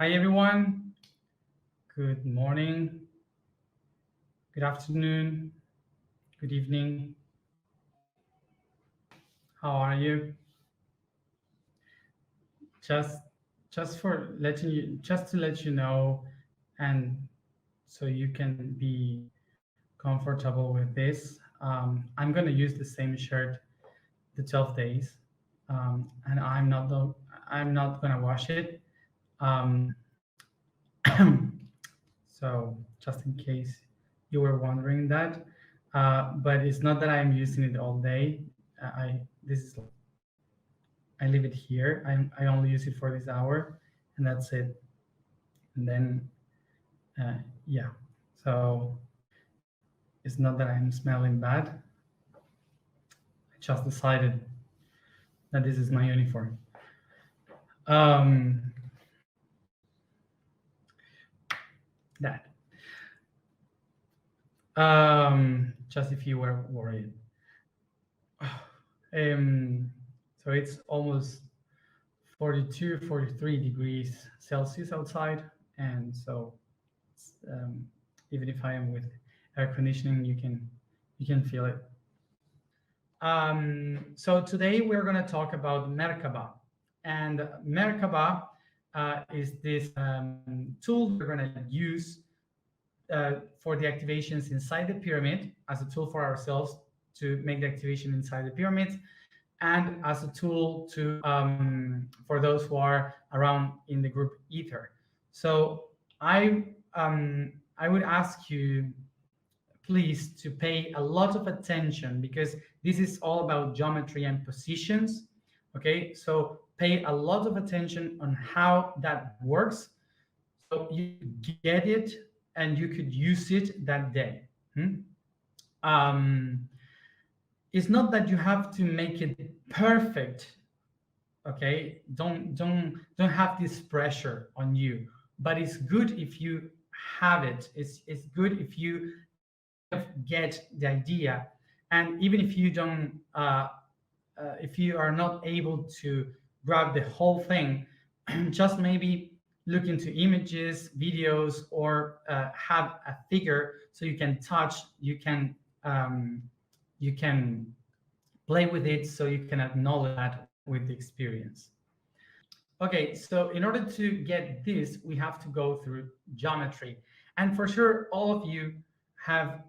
Hi, everyone. Good morning, good afternoon, good evening. How are you? Just, just to let you know, and so you can be comfortable with this. I'm gonna use the same shirt the 12 days, and I'm not gonna wash it. Um, so just in case you were wondering that, but it's not that I'm using it all day. I this is I leave it here. I only use it for this hour, and that's it. And then yeah, so it's not that I'm smelling bad. I just decided that this is my uniform. Um, that just if you were worried. So it's almost 42, 43 degrees Celsius outside, and so even if I am with air conditioning, you can feel it. So today we're going to talk about Merkaba, and Merkaba is this tool we're going to use for the activations inside the pyramid as a tool for ourselves to make the activation inside the pyramids, and as a tool to for those who are around in the group ether. So I would ask you please to pay a lot of attention because this is all about geometry and positions. Okay, so pay a lot of attention on how that works so you get it and you could use it that day. Um, it's not that you have to make it perfect. Okay, don't have this pressure on you, but it's good if you have it. It's good if you get the idea, and even if you don't if you are not able to grab the whole thing, just maybe look into images, videos, or have a figure so you can touch, you can play with it, so you can acknowledge that with the experience. Okay, so in order to get this, we have to go through geometry, and for sure, all of you have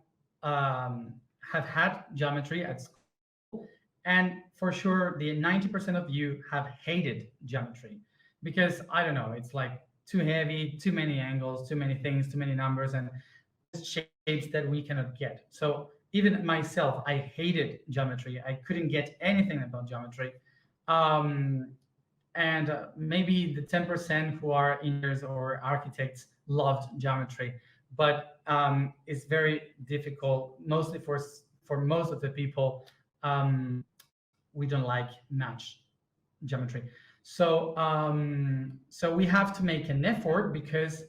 had geometry at school, and for sure, the 90% of you have hated geometry because I don't know, it's like too heavy, too many angles, too many things, too many numbers, and shapes that we cannot get. So even myself, I hated geometry. I couldn't get anything about geometry. Um, and maybe the 10% who are engineers or architects loved geometry, but it's very difficult, mostly for most of the people. We don't like much geometry, so we have to make an effort because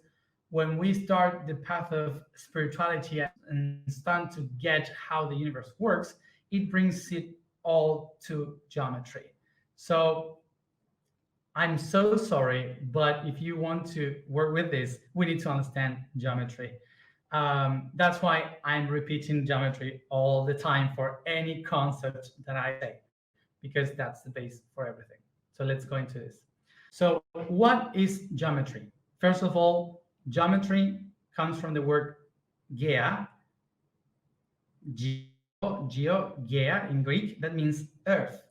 when we start the path of spirituality and start to get how the universe works, it brings it all to geometry. So I'm so sorry, but if you want to work with this, we need to understand geometry. That's why I'm repeating geometry all the time for any concept that I say, because that's the base for everything. So let's go into this. So what is geometry? First of all, geometry comes from the word gea, gea in Greek, that means earth,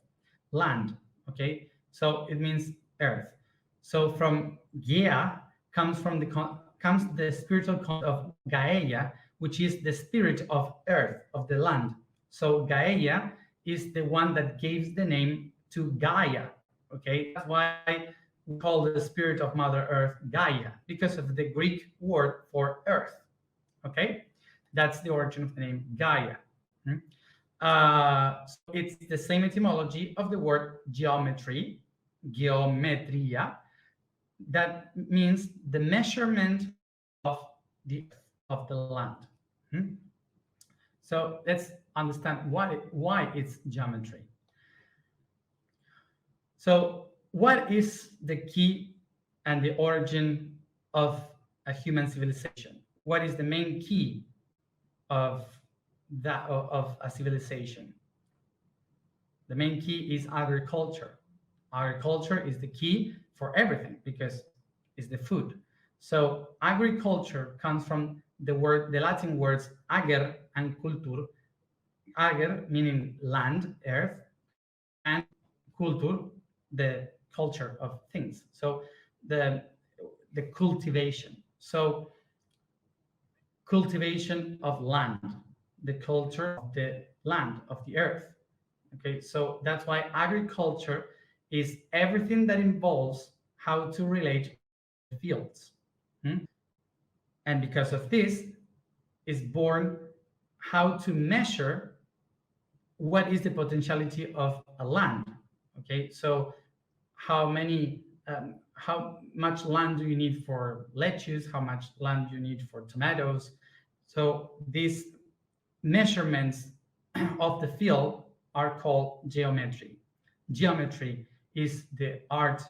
land. Okay, so it means earth. So from Gaia comes the spiritual concept of Gaia, which is the spirit of earth, of the land. So Gaia is the one that gives the name to Gaia. Okay, that's why we call the spirit of Mother Earth Gaia, because of the Greek word for earth. Okay, that's the origin of the name Gaia. So it's the same etymology of the word geometry, geometria, that means the measurement of the earth, of the land. So let's understand why it's geometry. So what is the key and the origin of a human civilization. What is the main key of of a civilization? The main key is agriculture. Agriculture is the key for everything because it's the food. So agriculture comes from the Latin words ager and cultur. Ager meaning land, earth, and culture, the culture of things. So the the cultivation. So cultivation of land, the culture of the land, of the earth. Okay, so that's why agriculture is everything that involves how to relate the fields. Hmm? And because of this is born how to measure what is the potentiality of a land. Okay, so how much land do you need for lettuce, how much land do you need for tomatoes. So these measurements of the field are called geometry. Geometry is the art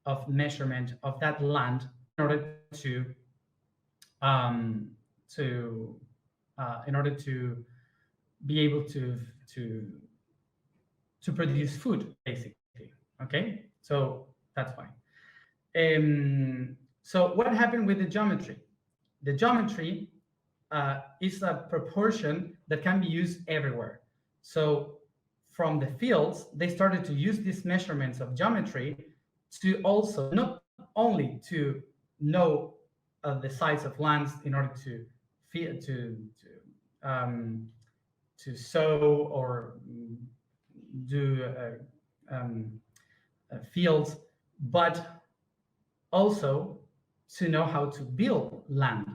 of measurement of that land in order um, to in order to be able to to produce food, basically. Okay, so that's why. So what happened with the geometry? The geometry is a proportion that can be used everywhere. So from the fields, they started to use these measurements of geometry to also not only to know the size of lands in order to feel to sow or do fields, but also to know how to build land.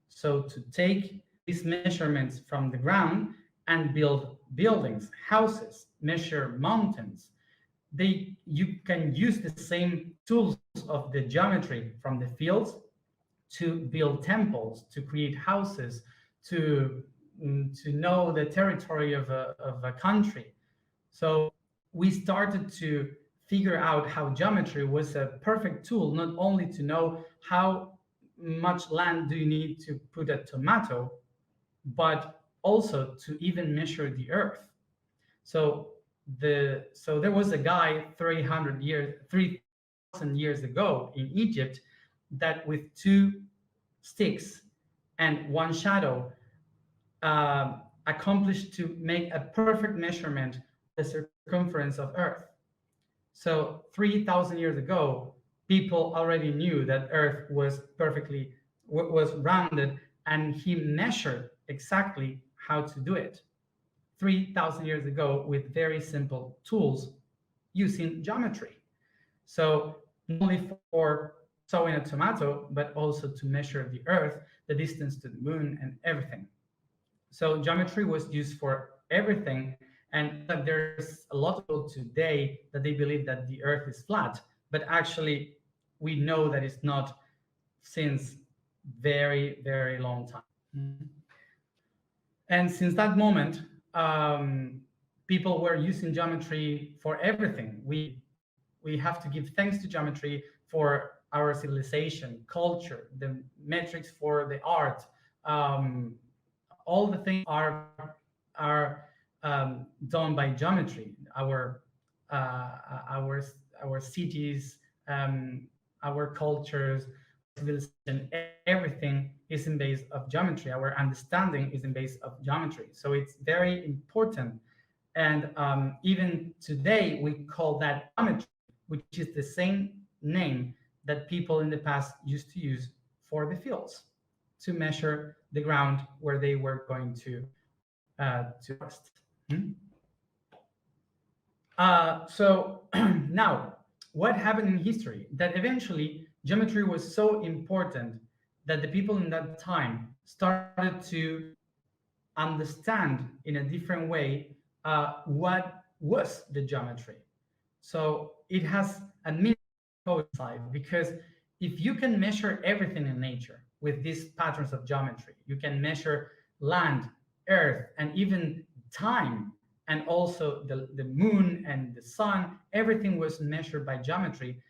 So to take these measurements from the ground and build buildings, houses, measure mountains. You can use the same tools of the geometry from the fields to build temples, to create houses, to to know the territory of a country. So we started to figure out how geometry was a perfect tool, not only to know how much land do you need to put a tomato, but also to even measure the earth. So there was a guy 3,000 years ago in Egypt that with two sticks and one shadow accomplished to make a perfect measurement of the circumference of Earth. So 3,000 years ago, people already knew that Earth was was rounded, and he measured exactly how to do it. 3,000 years ago with very simple tools using geometry. So not only for sowing a tomato, but also to measure the Earth, the distance to the moon, and everything. So geometry was used for everything, and there's a lot of people today that they believe that the Earth is flat, but actually we know that it's not since very, very long time. Mhm. And since that moment, people were using geometry for everything. We have to give thanks to geometry for our civilization, culture, the metrics for the art. All the things are done by geometry. Uh, our our cities, our cultures, civilization, everything is in base of geometry. Our understanding is in base of geometry. So it's very important. And even today, we call that geometry, which is the same name that people in the past used to use for the fields to measure the ground where they were going to rest. Hmm? So now, what happened in history? That eventually geometry was so important that the people in that time started to understand in a different way what was the geometry. So it has a meaningful side because if you can measure everything in nature with these patterns of geometry, you can measure land, earth, and even time, and also the moon and the sun. Everything was measured by geometry.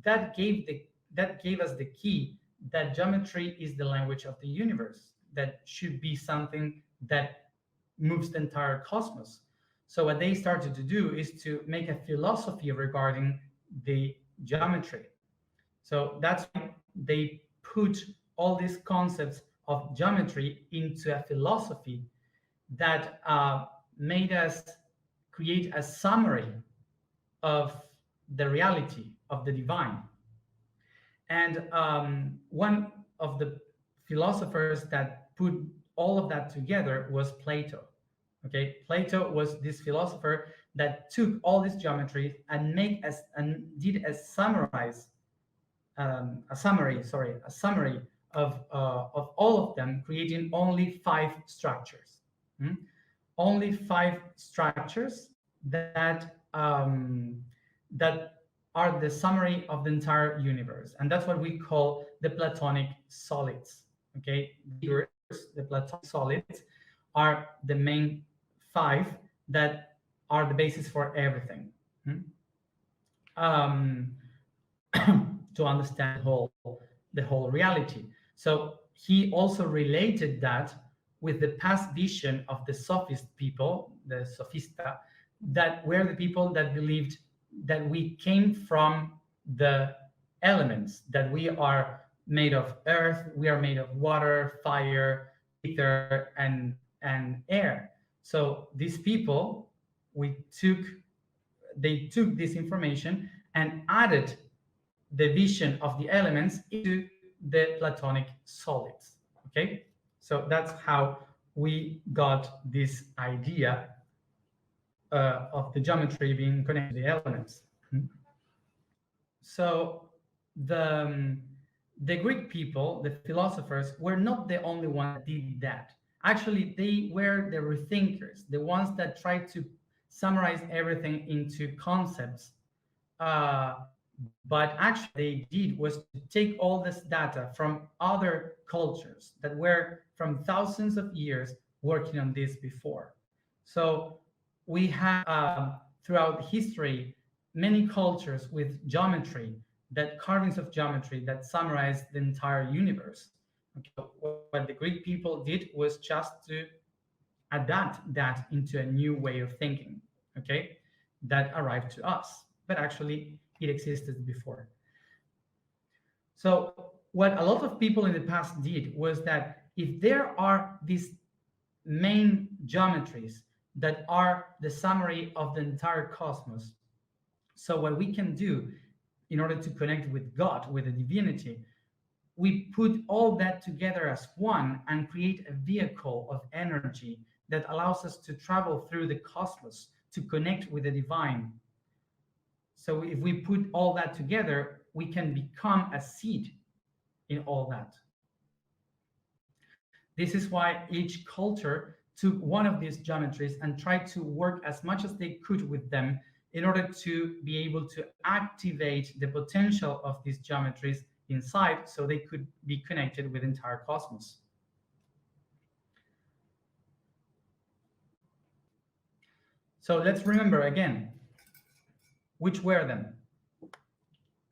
That gave us the key that geometry is the language of the universe, that should be something that moves the entire cosmos. So what they started to do is to make a philosophy regarding the geometry. So that's why they put all these concepts of geometry into a philosophy that made us create a summary of the reality of the divine. And one of the philosophers that put all of that together was Plato. Okay, Plato was this philosopher that took all these geometries and make as and did a summary of all of them, creating only five structures. Hmm? Only five structures that are the summary of the entire universe, and that's what we call the Platonic solids. Okay, the Platonic solids are the main five that are the basis for everything. Hmm? Um, to understand the whole reality. So he also related that with the past vision of the sophist people, the sophista, that were the people that believed that we came from the elements, that we are made of earth, we are made of water, fire, ether, and air. So these people, we took they took this information and added the vision of the elements into the Platonic solids. Okay, so that's how we got this idea of the geometry being connected to the elements. So the Greek people, the philosophers, were not the only ones that did that. Actually, they were the rethinkers, the ones that tried to summarize everything into concepts. Uh, but actually, they did was to take all this data from other cultures that were from thousands of years working on this before. So we have throughout history many cultures with geometry, that carvings of geometry that summarize the entire universe. Okay. What the Greek people did was just to adapt that into a new way of thinking. Okay, that arrived to us, but actually it existed before. So what a lot of people in the past did was that if there are these main geometries that are the summary of the entire cosmos, so what we can do in order to connect with God, with the divinity, we put all that together as one and create a vehicle of energy that allows us to travel through the cosmos to connect with the divine. So if we put all that together, we can become a seed in all that. This is why each culture took one of these geometries and tried to work as much as they could with them in order to be able to activate the potential of these geometries inside so they could be connected with the entire cosmos. So let's remember again, which were them?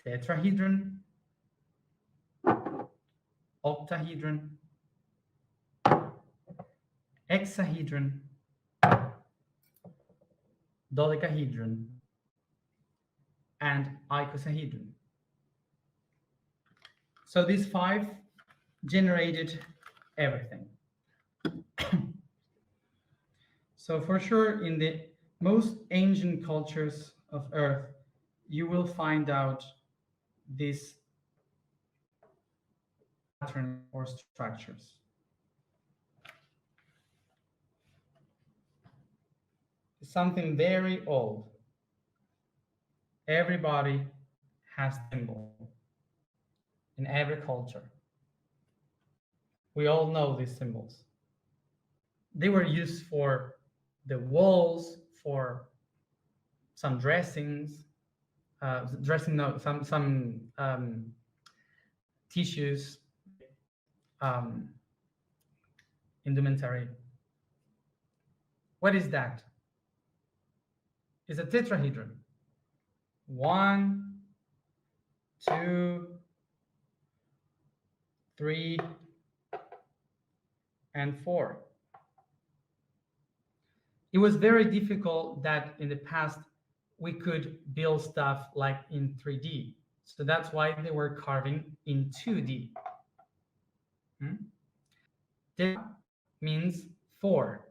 Tetrahedron, octahedron, hexahedron, dodecahedron, and icosahedron. So these five generated everything. So for sure, in the most ancient cultures of Earth, you will find out these patterns or structures. It's something very old. Everybody has symbol in every culture. We all know these symbols. They were used for the walls, for some dressings, no, some tissues, um, indumentary. What is that? It's a tetrahedron. 1, 2, 3, and 4. It was very difficult that in the past we could build stuff like in 3D. So that's why they were carving in 2D. Hmm? Tetra means 4,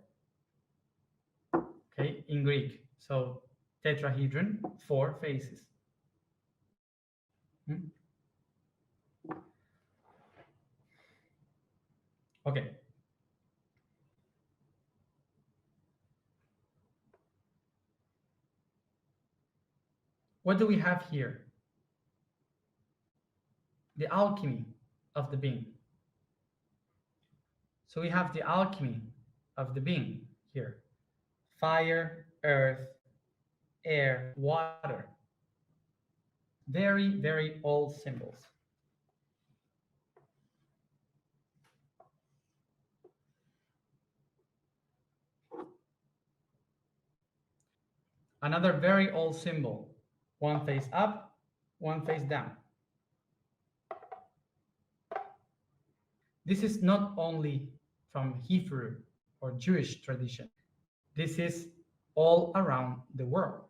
okay, in Greek. So tetrahedron, 4 faces. Hmm? Okay. What do we have here? The alchemy of the being. So we have the alchemy of the being here. Fire, earth, air, water. Very, very old symbols. Another very old symbol. One face up, one face down. This is not only from Hebrew or Jewish tradition. This is all around the world.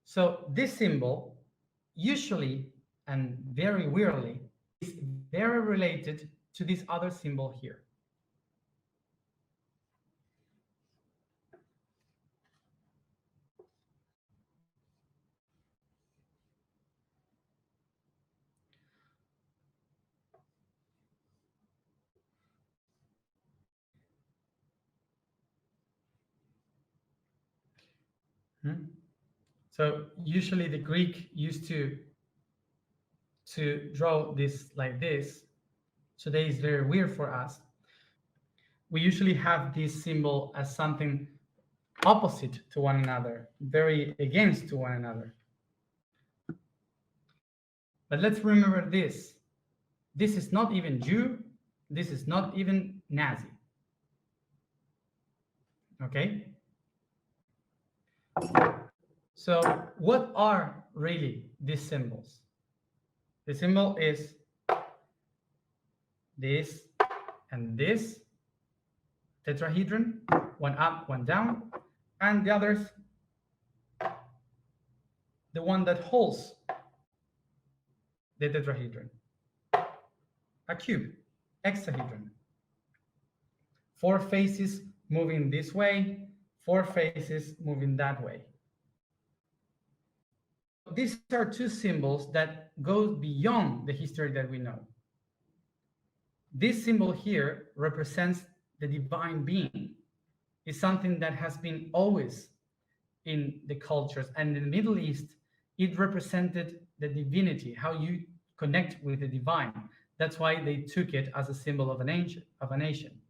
So this symbol usually and very weirdly is very related to this other symbol here. Hmm? So usually the Greek used to draw this like this. Today is very weird for us. We usually have this symbol as something opposite to one another, very against to one another. But let's remember this. This is not even Jew. This is not even Nazi. Okay? So what are really these symbols? The symbol is this and this tetrahedron, one up, one down, and the others, the one that holds the tetrahedron, a cube, hexahedron. 4 faces moving this way, 4 faces moving that way. These are two symbols that go beyond the history that we know. This symbol here represents the divine being. It's something that has been always in the cultures, and in the Middle East it represented the divinity, how you connect with the divine. That's why they took it as a symbol of a nation.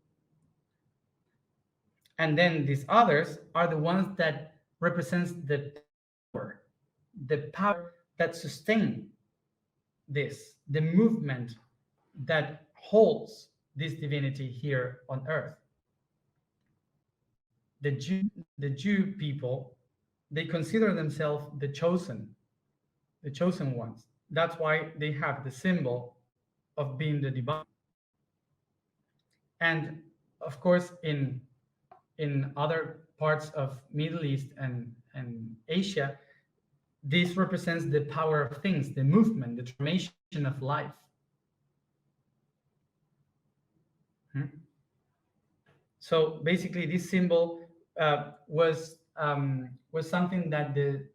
And then these others are the ones that represents the power that sustain this, the movement that holds this divinity here on earth. The Jew people, they consider themselves the chosen ones. That's why they have the symbol of being the divine. And of course, in other parts of Middle East and Asia, this represents the power of things, the movement, the transformation of life. Hmm? So basically, this symbol was something that the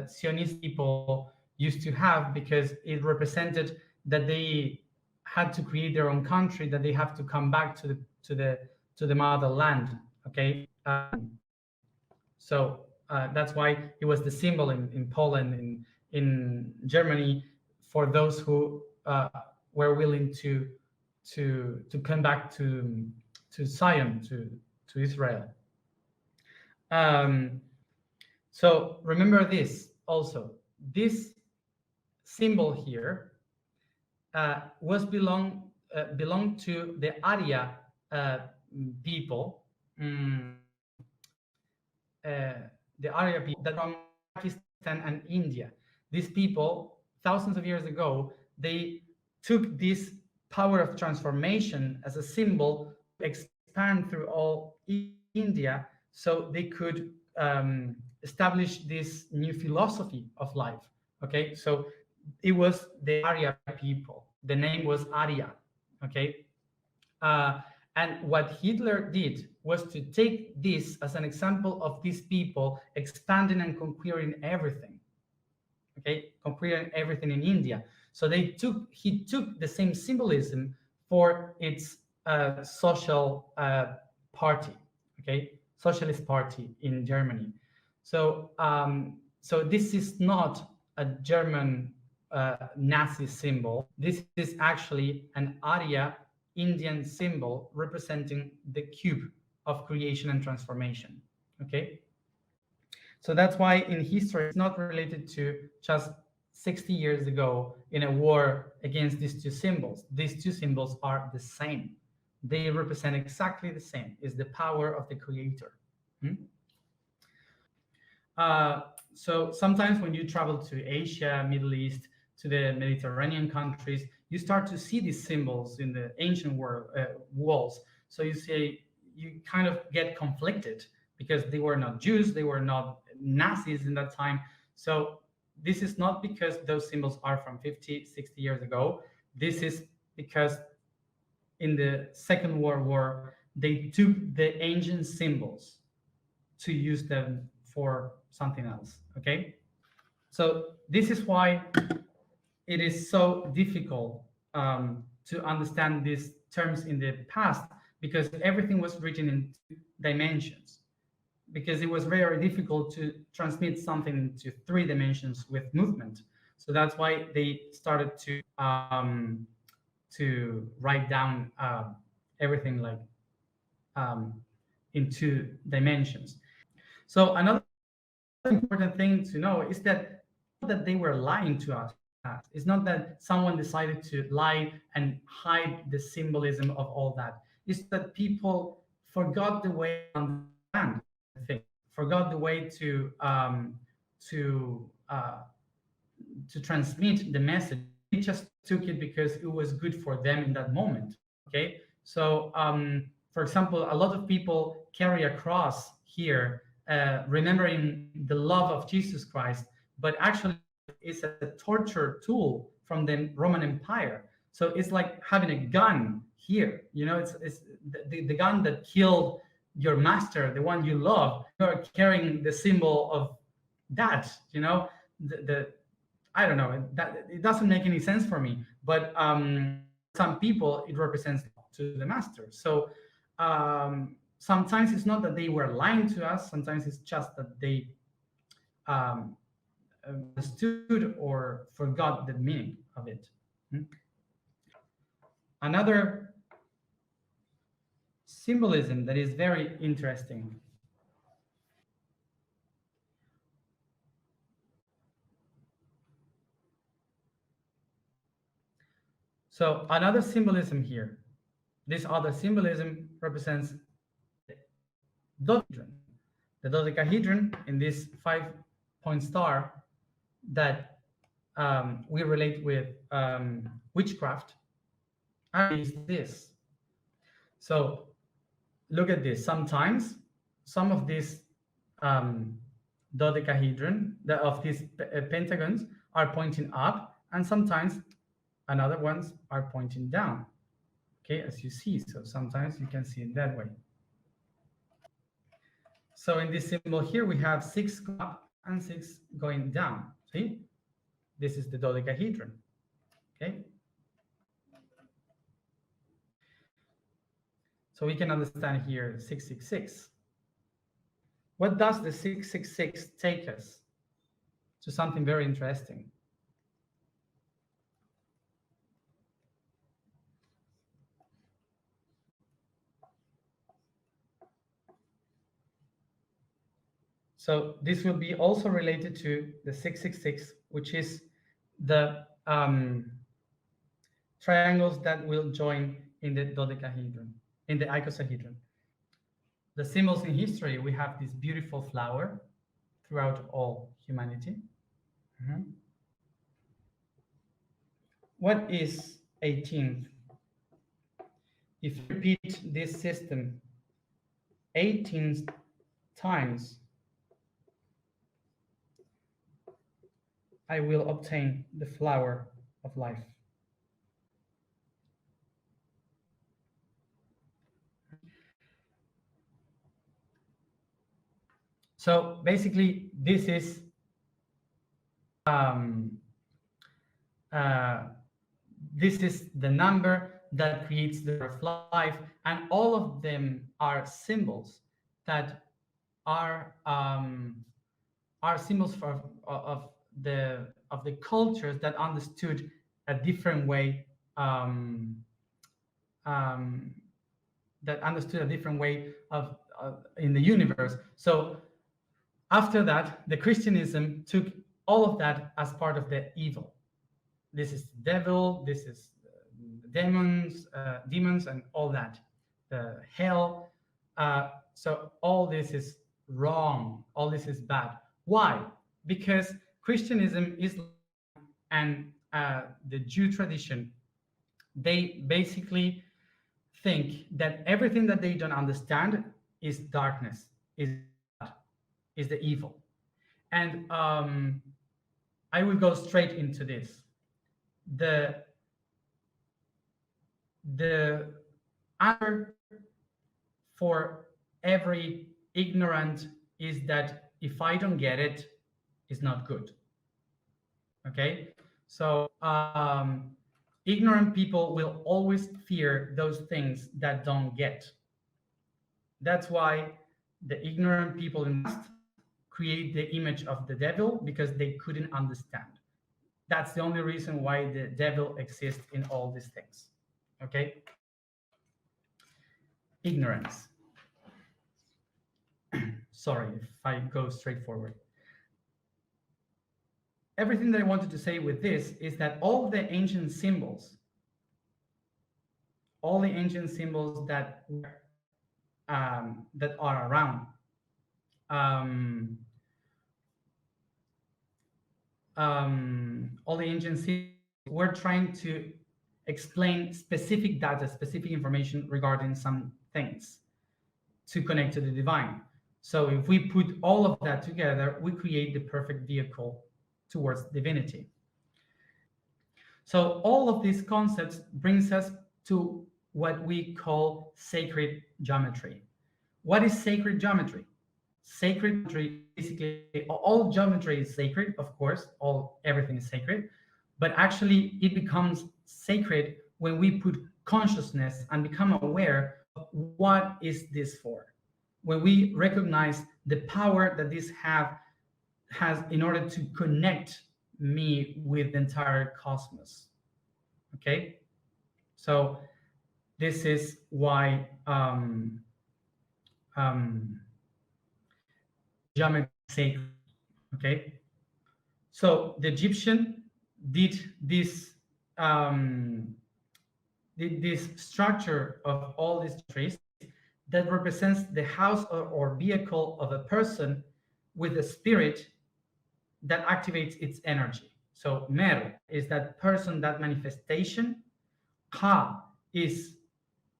Zionist people used to have because it represented that they had to create their own country, that they have to come back to the motherland. Okay, so that's why it was the symbol in Poland, in Germany, for those who were willing to come back to Zion, to Israel. Um, so remember this also. This symbol here belonged to the Arya people, the Arya people that from Pakistan and India. These people, thousands of years ago, they took this power of transformation as a symbol expand through all India, so they could establish this new philosophy of life. Okay, so it was the Arya people. The name was Arya. Okay, uh, and what Hitler did was to take this as an example of these people expanding and conquering everything. Okay, conquering everything in India. So he took the same symbolism for its social party. Okay, socialist party in Germany. So this is not a German Nazi symbol. This is actually an Arya Indian symbol representing the cube of creation and transformation. Okay, so that's why in history it's not related to just 60 years ago in a war against these two symbols. These two symbols are the same. They represent exactly the same. It's the power of the creator. Hmm? So sometimes when you travel to Asia, Middle East, to the Mediterranean countries, you start to see these symbols in the ancient walls. So you kind of get conflicted because they were not Jews, they were not Nazis in that time. So this is not because those symbols are from 50, 60 years ago. This is because in the Second World War, they took the ancient symbols to use them for something else. Okay, so this is why it is so difficult to understand these terms in the past, because everything was written in two dimensions, because it was very difficult to transmit something into three dimensions with movement. So that's why they started to write down everything like in two dimensions. So another important thing to know is that they were lying to us. It's not that someone decided to lie and hide the symbolism of all that. It's that people forgot the way to understand things, forgot the way to to transmit the message. They just took it because it was good for them in that moment. Okay, so for example, a lot of people carry a cross here, remembering the love of Jesus Christ, but actually it's a torture tool from the Roman Empire. So it's like having a gun here. You know, it's the gun that killed your master, the one you love. You're carrying the symbol of that. You know, the I don't know. That it doesn't make any sense for me. But some people, it represents to the master. So sometimes it's not that they were lying to us. Sometimes it's just that they um, understood or forgot the meaning of it. Hmm? Another symbolism that is very interesting. So another symbolism here. This other symbolism represents dodecahedron. The dodecahedron in this 5-point star that we relate with witchcraft is this. So look at this. Sometimes some of these um, dodecahedron, of these pentagons, are pointing up, and sometimes another ones are pointing down. Okay, as you see. So sometimes you can see it that way. So in this symbol here, we have 6 going up and 6 going down. See, this is the dodecahedron. Okay. So we can understand here 666. What does the 666 take us? To something very interesting. So this will be also related to the 666, which is the triangles that will join in the dodecahedron, in the icosahedron. The symbols in history, we have this beautiful flower throughout all humanity. Mhm. What is 18th? if you repeat this system 18 times, I will obtain the flower of life. So basically, um, uh, this is the number that creates the birth life, and all of them are symbols that are symbols of the cultures that understood a different way, um, um, of in the universe. So after that, the Christianism took all of that as part of the evil. This is the devil, this is demons, and all that, the hell. So all this is wrong. All this is bad. Why? Because Christianism, Islam, and the Jew tradition, they basically think that everything that they don't understand is darkness, is the evil. And I will go straight into this. The answer for every ignorant is that if I don't get it, it's not good. Okay, so ignorant people will always fear those things that don't get. That's why the ignorant people in past create the image of the devil, because they couldn't understand. That's the only reason why the devil exists in all these things. Okay, ignorance. Sorry if I go straight forward. Everything that I wanted to say with this is that all the ancient symbols, that that are around, all the ancient symbols, we're trying to explain specific data, specific information regarding some things to connect to the divine. So if we put all of that together, we create the perfect vehicle towards divinity. So all of these concepts brings us to what we call sacred geometry. What is sacred geometry? Sacred geometry, basically, all geometry is sacred, of course, everything is sacred, but actually it becomes sacred when we put consciousness and become aware of what is this for. When we recognize the power that this has in order to connect me with the entire cosmos. Okay, so this is why geometry is sacred. Okay, so the Egyptian did this structure of all these trees that represents the house or vehicle of a person with a spirit that activates its energy. So Mer is that person, that manifestation. Ka is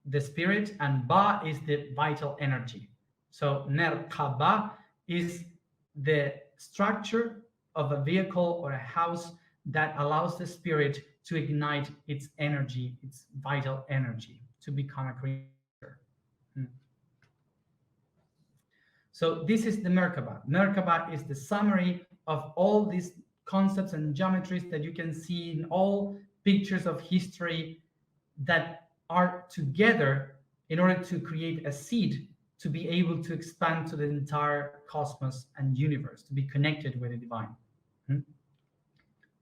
the spirit, and Ba is the vital energy. So Merkaba is the structure of a vehicle or a house that allows the spirit to ignite its energy, its vital energy, to become a creator. So this is the Merkaba. Merkaba is the summary of all these concepts and geometries that you can see in all pictures of history that are together in order to create a seed to be able to expand to the entire cosmos and universe, to be connected with the divine.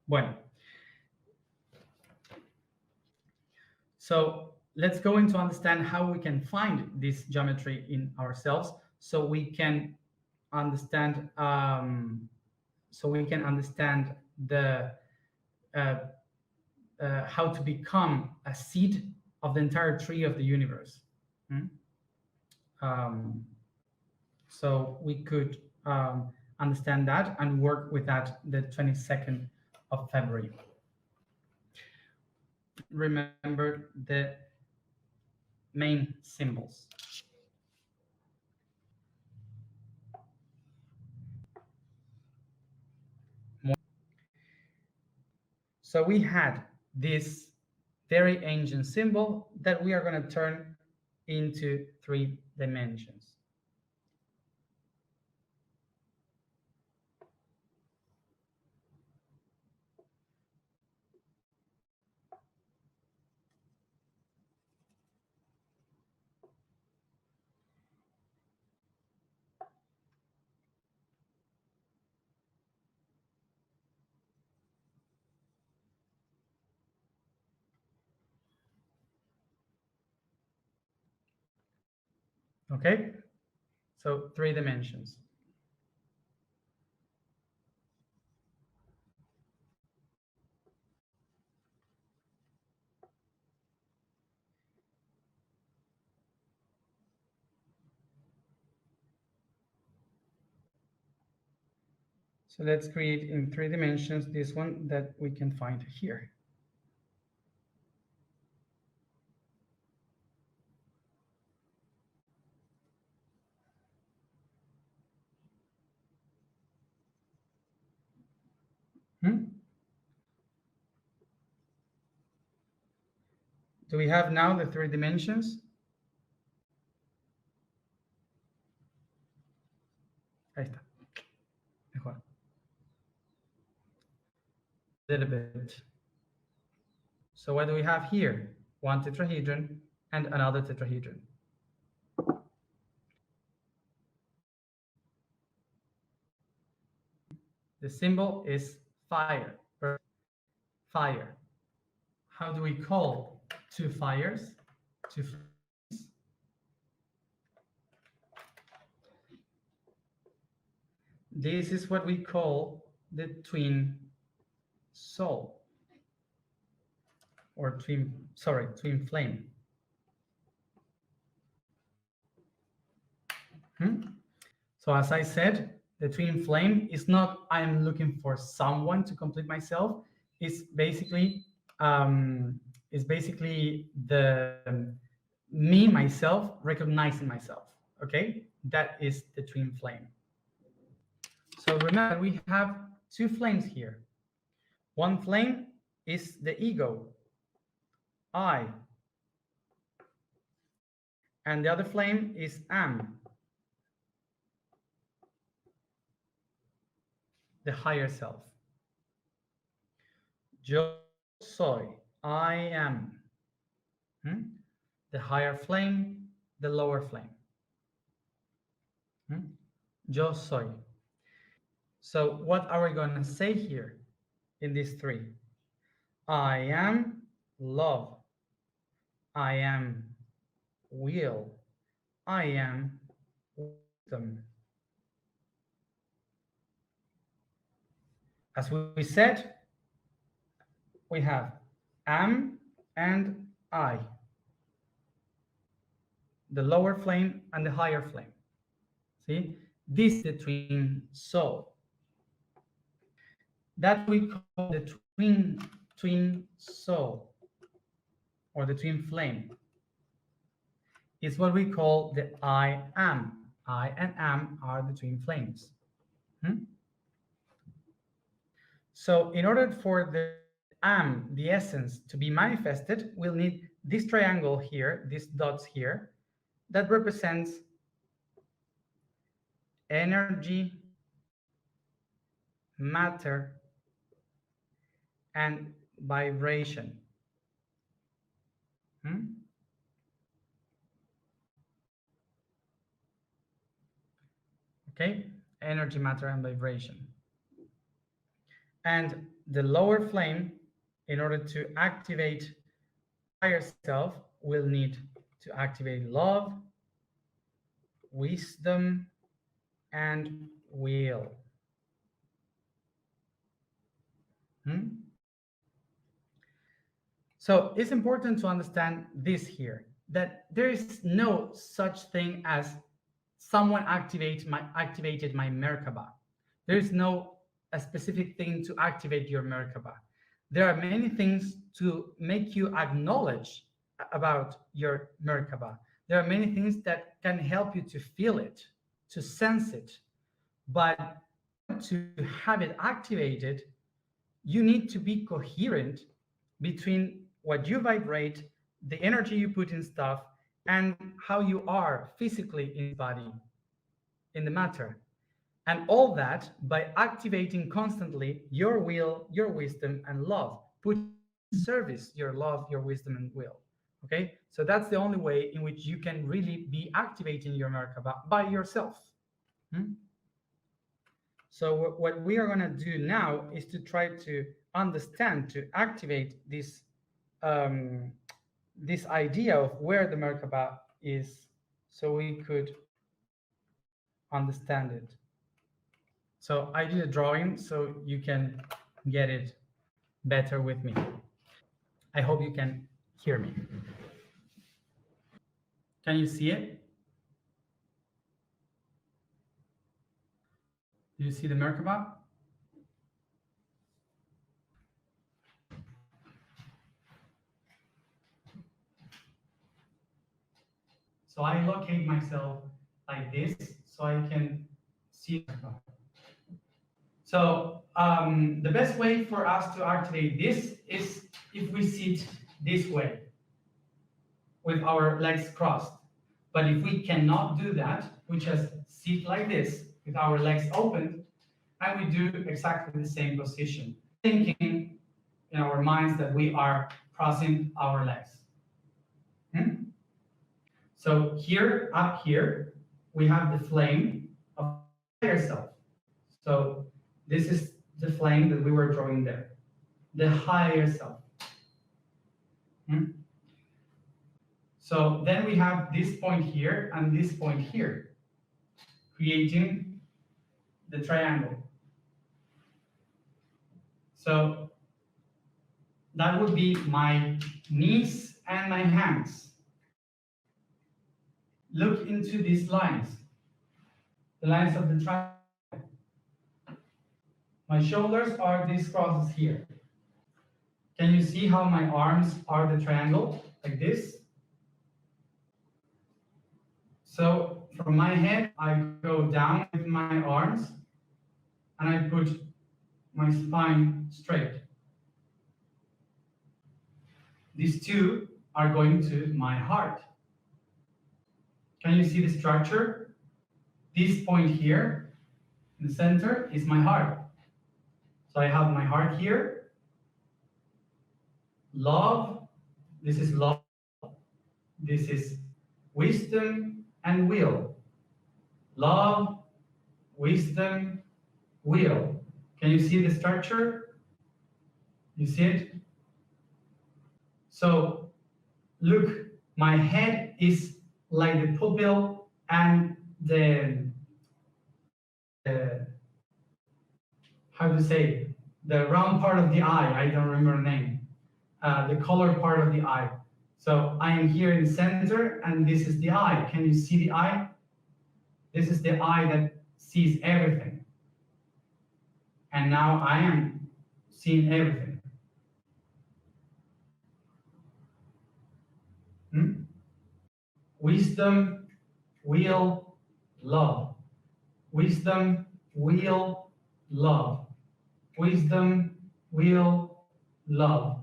Bueno. So let's go into understand how we can find this geometry in ourselves, so we can understand the how to become a seed of the entire tree of the universe. So we could understand that and work with that the 22nd of February. Remember the main symbols. So we had this very ancient symbol that we are going to turn into 3 dimensions. Okay, so 3 dimensions. So let's create in 3 dimensions this one that we can find here. Do we have now the 3 dimensions? Ahí está. Mejor. A little bit. So what do we have here? One tetrahedron and another tetrahedron. The symbol is fire. Fire. How do we call 2 fires? 2 flames. This is what we call the twin soul, or twin flame. So as I said, the twin flame is not I am looking for someone to complete myself. It's basically the me, myself, recognizing myself. Okay, that is the twin flame. So remember, we have 2 flames here. One flame is the ego, I, and the other flame is am, the higher self. Yo soy, I am. The higher flame, the lower flame. Yo soy. So what are we going to say here in these 3? I am love. I am will. I am wisdom. As we said, we have am and I, the lower flame and the higher flame. See, this is the twin soul. That we call the twin soul, or the twin flame. Is what we call the I am. I and am are the twin flames. So in order for the am, the essence, to be manifested, we'll need this triangle here, these dots here, that represents energy, matter, and vibration. Okay, energy, matter, and vibration. And the lower flame, in order to activate higher self, will need to activate love, wisdom, and will. So it's important to understand this here, that there is no such thing as someone activated my Merkaba. There is no a specific thing to activate your Merkaba. There are many things to make you acknowledge about your Merkaba. There are many things that can help you to feel it, to sense it. But in order to have it activated, you need to be coherent between what you vibrate, the energy you put in stuff, and how you are physically in this body, in the matter. And all that by activating constantly your will, your wisdom, and love, putting in service your love, your wisdom, and will. Okay, so that's the only way in which you can really be activating your Merkaba by yourself. Hmm? So what we are going to do now is to try to understand, to activate um, this idea of where the Merkaba is, so we could understand it. So I did a drawing so you can get it better with me. I hope you can hear me. Can you see it? Do you see the Merkaba? So I locate myself like this so I can see the Merkaba. So the best way for us to activate this is if we sit this way with our legs crossed. But if we cannot do that, we just sit like this with our legs open, and we do exactly the same position, thinking in our minds that we are crossing our legs. Hmm? So here, up here, we have the flame of higher self. So this is the flame that we were drawing there, the higher self. Hmm? So then we have this point here and this point here, creating the triangle. So that would be my knees and my hands. Look into these lines, the lines of the triangle. My shoulders are these crosses here. Can you see how my arms are the triangle, like this? So from my head, I go down with my arms, and I put my spine straight. These two are going to my heart. Can you see the structure? This point here, in the center, is my heart. So I have my heart here. Love, this is love. This is wisdom and will. Love, wisdom, will. Can you see the structure? You see it? So look, my head is like the pupil and the how to say, the round part of the eye. I don't remember the name. The color part of the eye. So I am here in the center, and this is the eye. Can you see the eye? This is the eye that sees everything. And now I am seeing everything. Hmm? Wisdom, will, love. Wisdom, will, love. Wisdom, will, love.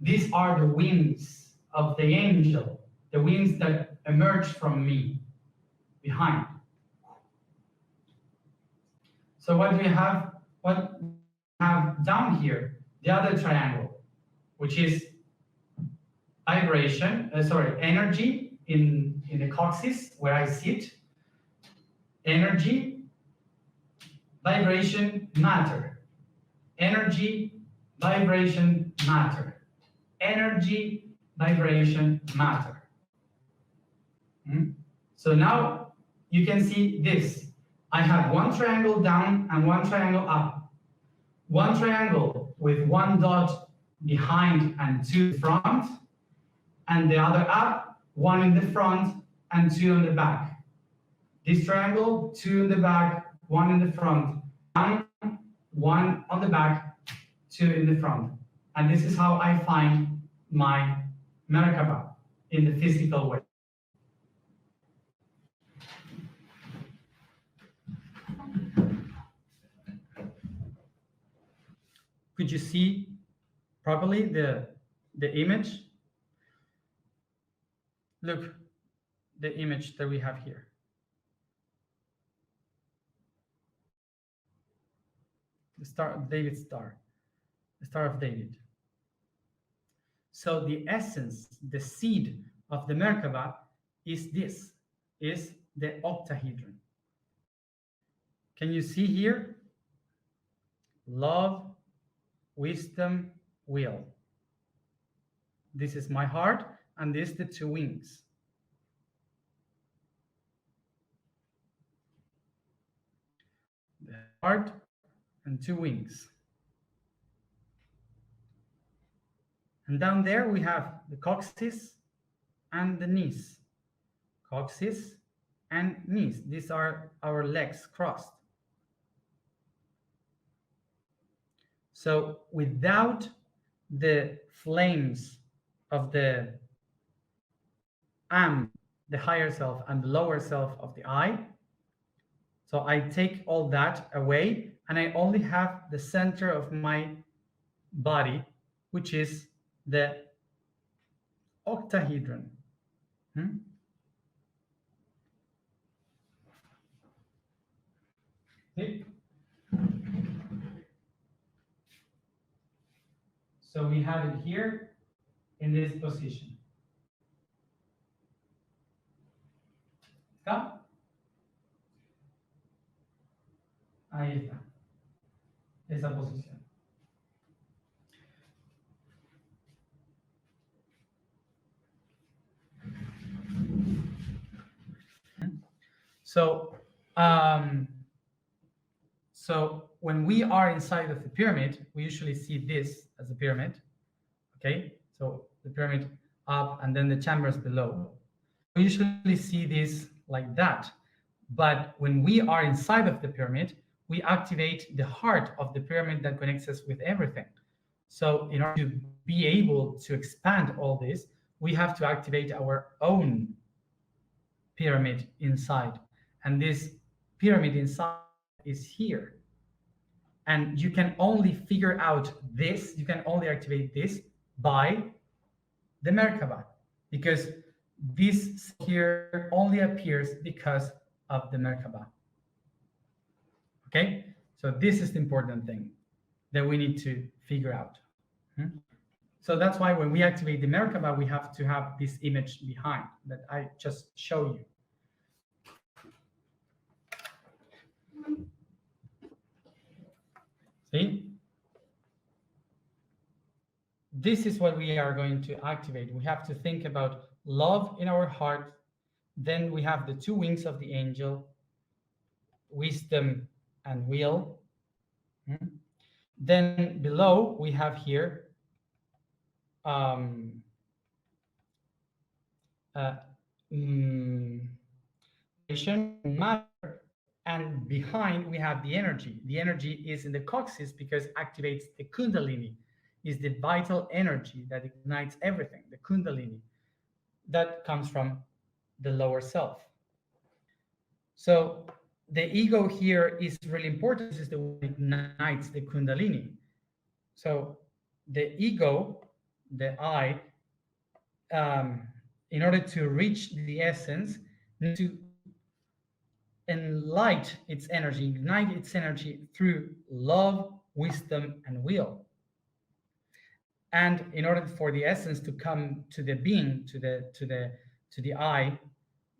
These are the wings of the angel, the wings that emerge from me behind. So what do we have? What we have down here? The other triangle, which is vibration, energy in the coccyx where I sit. Energy, vibration, matter. Energy, vibration, matter. Energy, vibration, matter. So now you can see this. I have one triangle down and one triangle up. One triangle with one dot behind and two in front, and the other up, one in the front and two on the back. This triangle, two in the back, one in the front, down, one on the back, two in the front, And this is how I find my Merkaba in the physical way. Could you see properly the image? Look, the image that we have here. The star, David's star, the Star of David. So the essence, the seed of the Merkaba is this, is the octahedron. Can you see here? Love, wisdom, will. This is my heart, and this is the two wings. The heart and two wings. And down there we have the coccyx and the knees. Coccyx and knees. These are our legs crossed. So without the flames of the the higher self and the lower self of the I, so I take all that away and I only have the center of my body, which is the octahedron. Okay. So we have it here in this position. ¿Está? Ahí está. Esa posición. So, so when we are inside of the pyramid, we usually see this as a pyramid. Okay, so the pyramid up and then the chambers below. We usually see this like that. But when we are inside of the pyramid, we activate the heart of the pyramid that connects us with everything. So in order to be able to expand all this, we have to activate our own pyramid inside. And this pyramid inside is here. And you can only figure out this, you can only activate this by the Merkaba, because this here only appears because of the Merkaba. Okay, so this is the important thing that we need to figure out. So that's why when we activate the Merkaba, we have to have this image behind that I just show you. See? This is what we are going to activate. We have to think about love in our heart. Then we have the two wings of the angel, wisdom and will. Then below we have here matter, and behind we have the energy. The energy is in the coccyx because activates the kundalini, is the vital energy that ignites everything, the kundalini that comes from the lower self. So the ego here is really important. This is the one that ignites the kundalini. So the ego, the I, in order to reach the essence, needs to enlight its energy, ignite its energy through love, wisdom, and will. And in order for the essence to come to the being, to the I,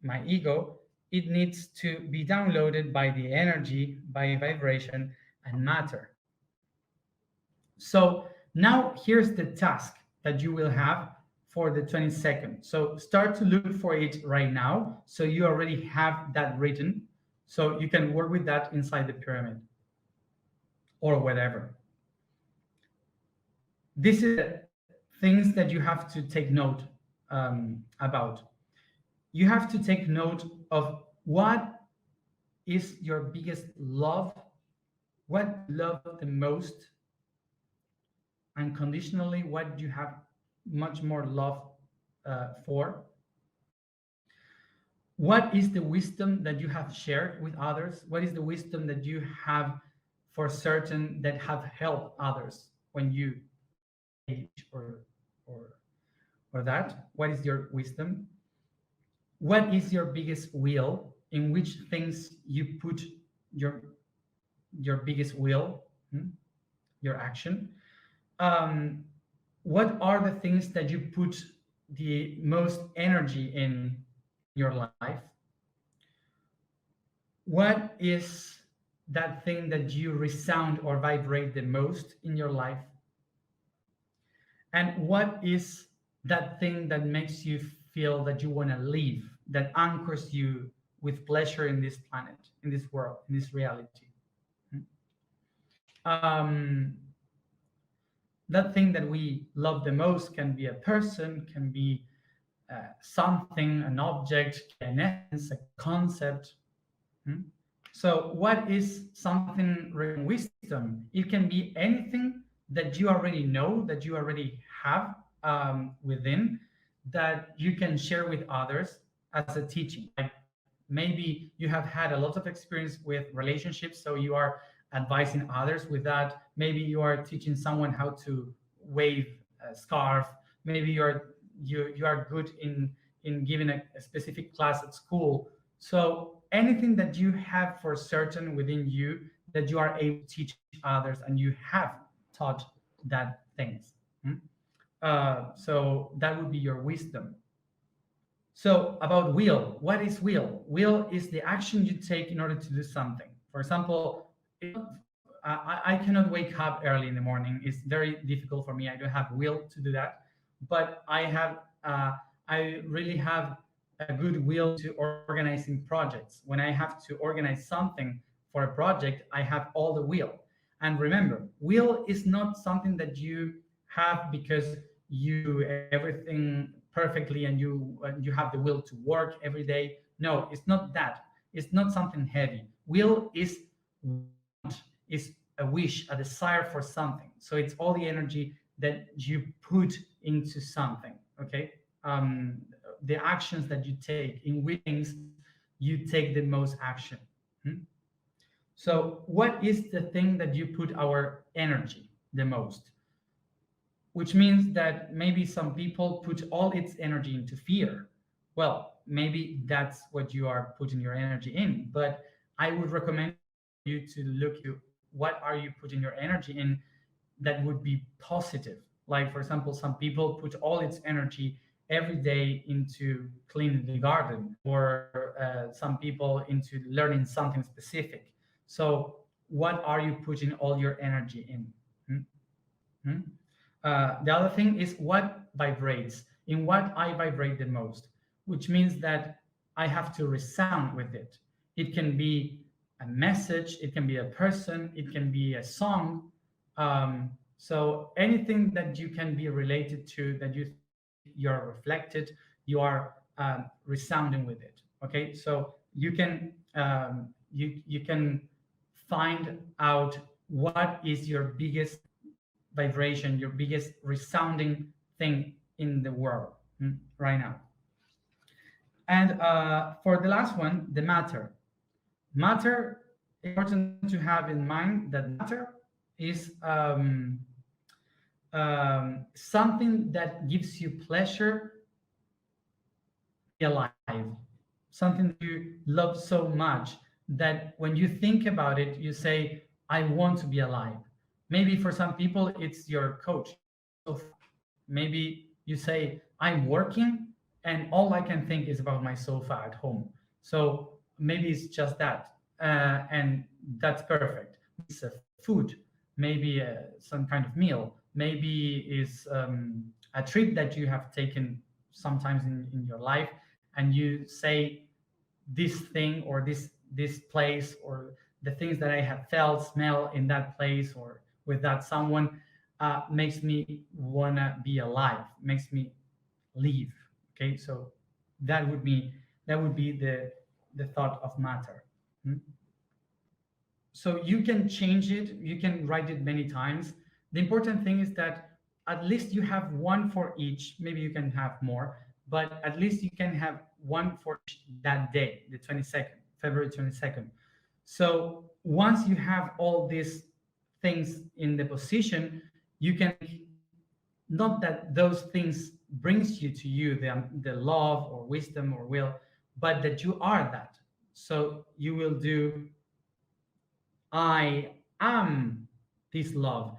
my ego, it needs to be downloaded by the energy, by vibration and matter. So now here's the task that you will have for the 22nd. So start to look for it right now. So you already have that written. So you can work with that inside the pyramid or whatever. This is things that you have to take note about. You have to take note of what is your biggest love, what you love the most, unconditionally, what you have much more love for. What is the wisdom that you have shared with others? What is the wisdom that you have for certain that have helped others when you age or or that? What is your wisdom? What is your biggest will? In which things you put your your biggest will, your action? Um, what are the things that you put the most energy in your life? What is that thing that you resound or vibrate the most in your life? And what is that thing that makes you feel that you want to live, that anchors you with pleasure in this planet, in this world, in this reality? Um, that thing that we love the most can be a person, can be something, an object, an essence, a concept. Hmm? So, what is something wisdom? It can be anything that you already know, that you already have within, that you can share with others as a teaching. Like maybe you have had a lot of experience with relationships, so you are advising others with that. Maybe you are teaching someone how to wave a scarf. Maybe you are good in giving a specific class at school. So anything that you have for certain within you that you are able to teach others and you have taught that things. Hmm? So that would be your wisdom. So about will, what is will? Will is the action you take in order to do something. For example, I cannot wake up early in the morning. It's very difficult for me. I don't have will to do that, but I really have a good will to organizing projects. When I have to organize something for a project, I have all the will. And remember, will is not something that you have because you do everything perfectly and you have the will to work every day. No, it's not that. It's not something heavy. Will is want, is a wish, a desire for something. So it's all the energy that you put into something. Okay, the actions that you take, in which things you take the most action. Hmm? So what is the thing that you put our energy the most? Which means that maybe some people put all its energy into fear. Well, maybe that's what you are putting your energy in, but I would recommend you to look at what are you putting your energy in that would be positive. Like for example, some people put all its energy every day into cleaning the garden, or some people into learning something specific. So what are you putting all your energy in? Hmm? Hmm? The other thing is what vibrates, in what I vibrate the most, which means that I have to resound with it. It can be a message, it can be a person, it can be a song. So anything that you can be related to, that you think you're reflected, you are resounding with it. Okay, so you can find out what is your biggest vibration, your biggest resounding thing in the world right now. And for the last one, the matter. Matter, important to have in mind that matter is something that gives you pleasure to be alive, something that you love so much that when you think about it, you say, I want to be alive. Maybe for some people, it's your coach. So maybe you say, I'm working and all I can think is about my sofa at home. So maybe it's just that. And that's perfect. It's a food, maybe some kind of meal, maybe is a trip that you have taken sometimes in your life, and you say this thing or this place or the things that I have felt, smell in that place or with that someone makes me wanna be alive, makes me live. Okay, so that would be the thought of matter. Hmm? So you can change it, you can write it many times. The important thing is that at least you have one for each. Maybe you can have more, but at least you can have one for each that day, the 22nd, February 22nd. So once you have all these things in the position, you can, not that those things brings you to you the love or wisdom or will, but that you are that. So you will do, I am this love,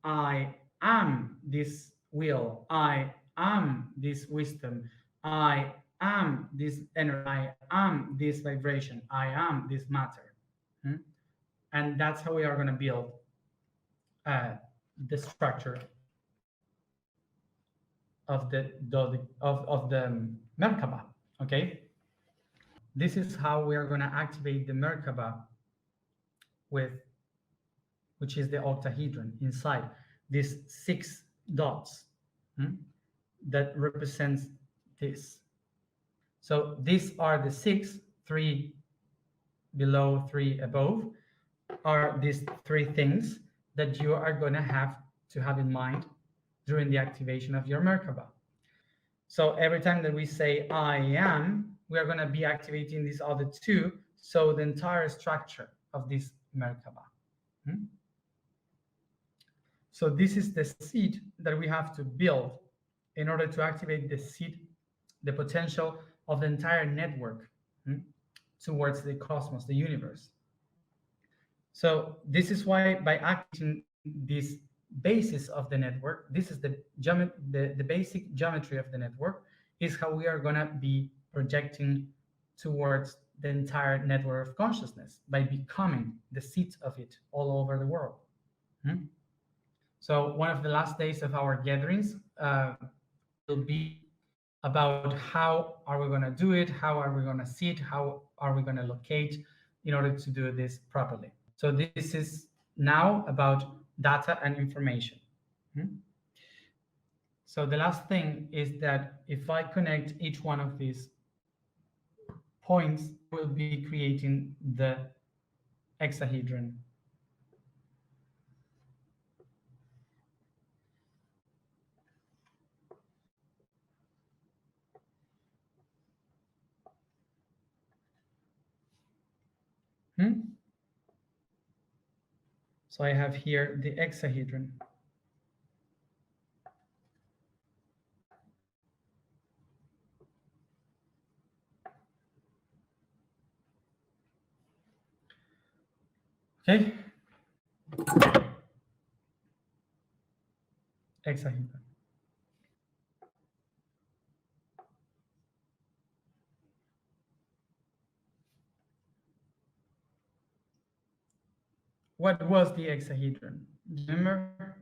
I am this will, I am this wisdom, I am this energy, I am this vibration, I am this matter. Hmm? And that's how we are going to build uh, the structure of the Merkaba. Okay, this is how we are going to activate the Merkaba with, which is the octahedron inside these 6 dots, hmm, that represents this. So these are the 6, 3 below, 3 above, are these 3 things that you are going to have in mind during the activation of your Merkaba. So every time that we say I am, we are going to be activating these other 2. So the entire structure of this Merkaba. Hmm? So this is the seed that we have to build in order to activate the seed, the potential of the entire network, hmm, towards the cosmos, the universe. So this is why by activating this basis of the network, this is the basic geometry of the network, is how we are going to be projecting towards the entire network of consciousness by becoming the seat of it all over the world. Hmm? So one of the last days of our gatherings will be about how are we going to do it, how are we going to see it, how are we going to locate in order to do this properly. So this is now about data and information. Hmm? So the last thing is that if I connect each one of these points, we'll be creating the hexahedron. Hmm? So I have here the hexahedron. Okay. Hexahedron. What was the hexahedron? Remember?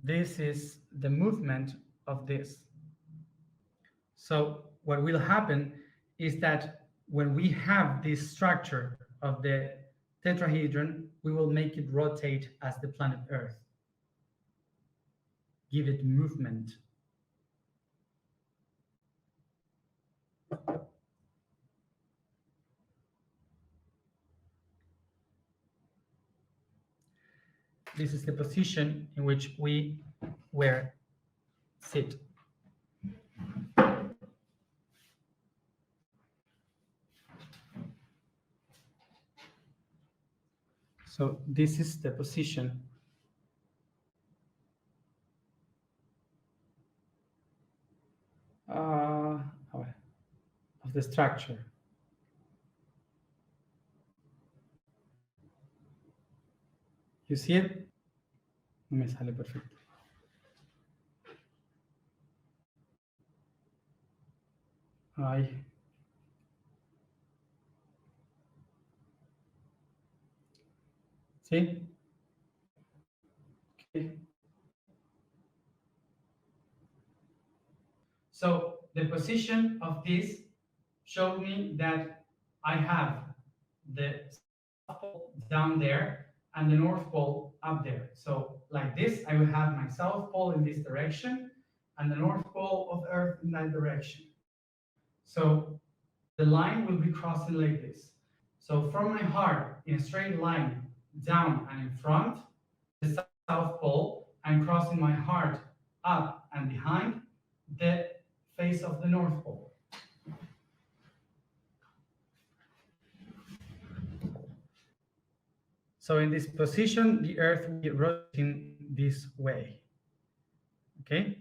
This is the movement of this. So what will happen is that when we have this structure of the tetrahedron, we will make it rotate as the planet Earth. Give it movement. This is the position in which we were sit. So this is the position of the structure. You see it? No me sale perfecto. Ay. ¿Sí? Okay. So the position of this showed me that I have the South Pole down there and the North Pole up there. So like this, I will have my South Pole in this direction and the North Pole of Earth in that direction. So the line will be crossing like this. So from my heart in a straight line down and in front, the South Pole, and crossing my heart up and behind the face of the North Pole. So in this position, the Earth will be rotating this way. Okay?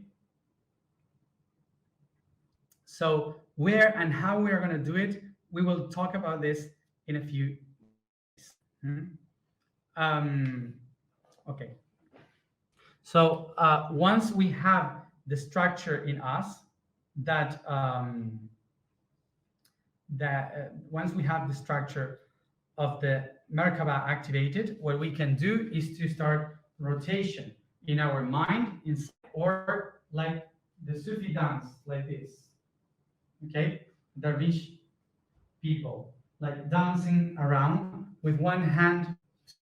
So where and how we are going to do it, we will talk about this in a few days. Okay. So once we have the structure in us, once we have the structure of the Merkaba activated, what we can do is to start rotation in our mind, or like the Sufi dance, like this. Okay, Dervish people, like dancing around with one hand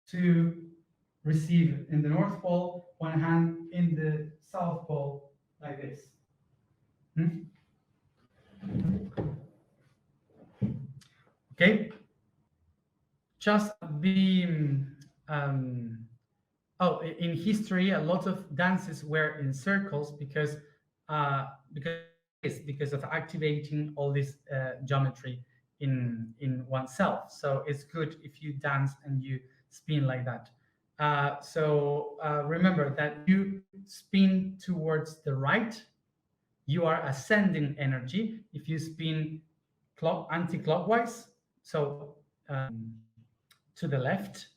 to receive in the North Pole, one hand in the South Pole, like this. Okay, just be in history a lot of dances were in circles because of activating all this geometry in oneself. So it's good if you dance and you spin like that. So remember that you spin towards the right, you are ascending energy. If you spin anti-clockwise, so to the left,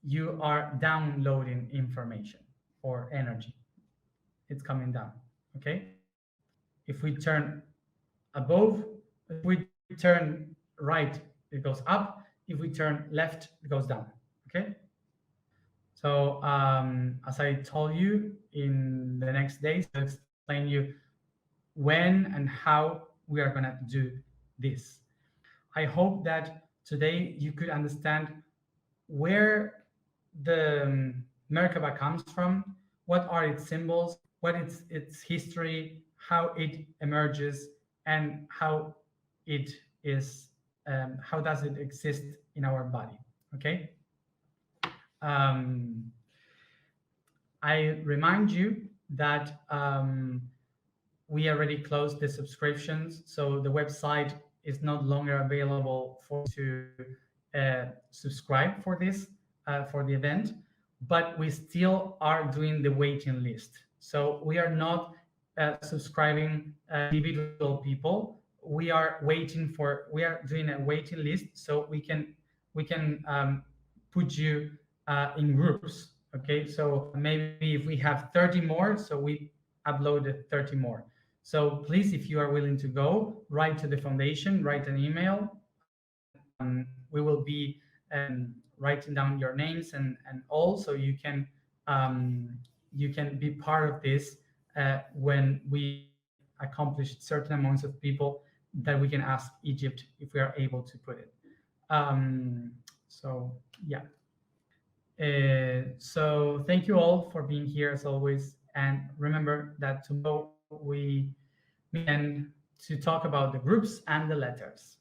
you are downloading information or energy. It's coming down. Okay. If we turn above, if we turn right, it goes up. If we turn left, it goes down. Okay. So as I told you, in the next days, I'll explain you when and how we are going to do this. I hope that today you could understand where the Merkaba comes from, what are its symbols, what is its history, how it emerges, and how it is, how does it exist in our body. Okay. I remind you that we already closed the subscriptions, so the website is no longer available for you to subscribe for this for the event, but we still are doing the waiting list. So we are not subscribing individual people. We are doing a waiting list, so we can put you in groups. Okay, so maybe if we have 30 more, so we uploaded 30 more. So please, if you are willing to go, write to the foundation, write an email, and we will be writing down your names and all, so you can be part of this when we accomplish certain amounts of people that we can ask Egypt if we are able to put it. So yeah. So thank you all for being here as always, and remember that tomorrow we begin to talk about the groups and the letters.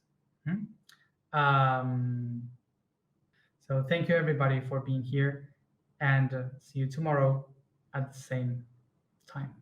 So thank you everybody for being here, and see you tomorrow at the same time.